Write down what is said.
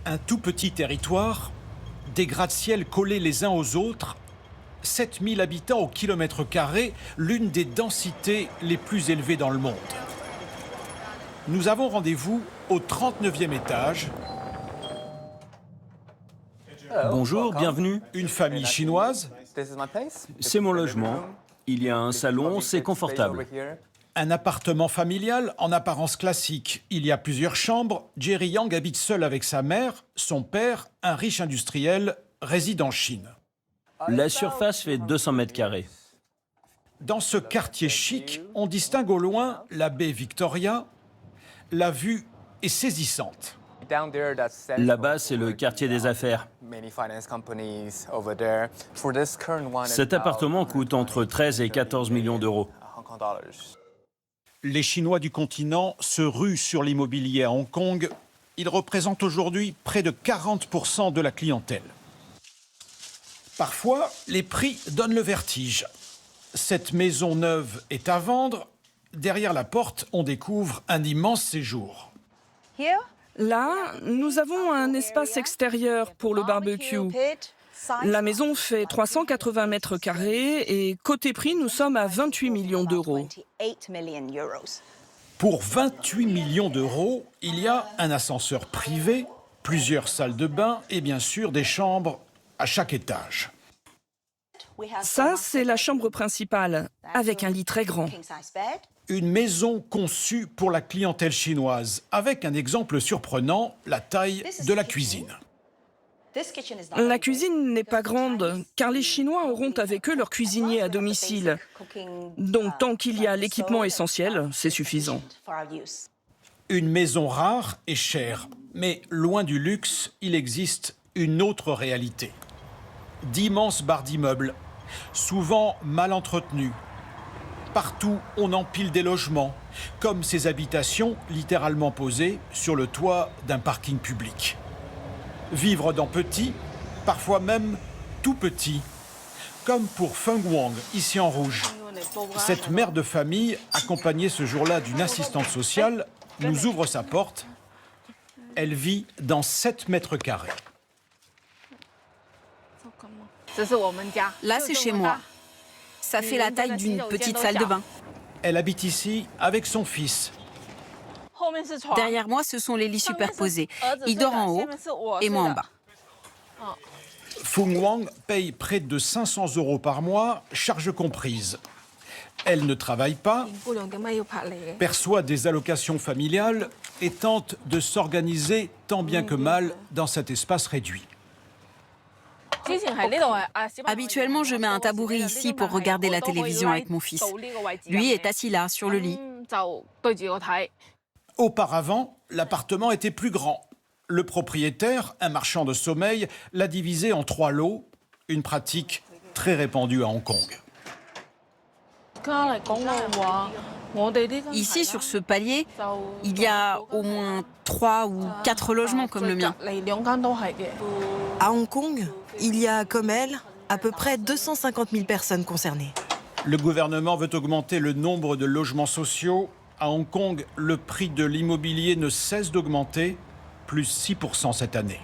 Un tout petit territoire, des gratte-ciel collés les uns aux autres, 7000 habitants au kilomètre carré, l'une des densités les plus élevées dans le monde. Nous avons rendez-vous au 39e étage. Bonjour, bienvenue. Une famille chinoise, C'est mon logement. Il y a un salon, c'est confortable. un appartement familial en apparence classique. Il y a plusieurs chambres. Jerry Yang habite seul avec sa mère. Son père, un riche industriel, réside en Chine. La surface fait 200 mètres carrés. Dans ce quartier chic, on distingue au loin la baie Victoria. La vue est saisissante. Là-bas, c'est le quartier des affaires. Cet appartement coûte entre 13 et 14 millions d'euros. Les Chinois du continent se ruent sur l'immobilier à Hong Kong. Ils représentent aujourd'hui près de 40% de la clientèle. Parfois, les prix donnent le vertige. Cette maison neuve est à vendre. Derrière la porte, on découvre un immense séjour. Là, nous avons un espace extérieur pour le barbecue. La maison fait 380 mètres carrés et côté prix, nous sommes à 28 millions d'euros. Pour 28 millions d'euros, il y a un ascenseur privé, plusieurs salles de bain et bien sûr des chambres à chaque étage. Ça, c'est la chambre principale, avec un lit très grand. Une maison conçue pour la clientèle chinoise, avec un exemple surprenant, la taille de la cuisine. La cuisine n'est pas grande, car les Chinois auront avec eux leur cuisinier à domicile. Donc, tant qu'il y a l'équipement essentiel, c'est suffisant. Une maison rare et chère, mais loin du luxe, il existe une autre réalité. D'immenses barres d'immeubles, souvent mal entretenus. Partout, on empile des logements, comme ces habitations littéralement posées sur le toit d'un parking public. Vivre dans petit, parfois même tout petit, comme pour Feng Wang, ici en rouge. Cette mère de famille, accompagnée ce jour-là d'une assistante sociale, nous ouvre sa porte. Elle vit dans 7 mètres carrés. Là, c'est chez moi. Ça fait la taille d'une petite salle de bain. Elle habite ici avec son fils. Derrière moi, ce sont les lits superposés. Il dort en haut et moi en bas. Feng Wang paye près de 500 € par mois, charges comprises. Elle ne travaille pas, perçoit des allocations familiales et tente de s'organiser tant bien que mal dans cet espace réduit. Habituellement, je mets un tabouret ici pour regarder la télévision avec mon fils. Lui est assis là, sur le lit. Auparavant, l'appartement était plus grand. Le propriétaire, un marchand de sommeil, l'a divisé en 3 lots, une pratique très répandue à Hong Kong. Ici, sur ce palier, il y a au moins 3 ou 4 logements comme le mien. À Hong Kong, il y a, comme elle, à peu près 250 000 personnes concernées. Le gouvernement veut augmenter le nombre de logements sociaux. À Hong Kong, le prix de l'immobilier ne cesse d'augmenter, plus 6% cette année.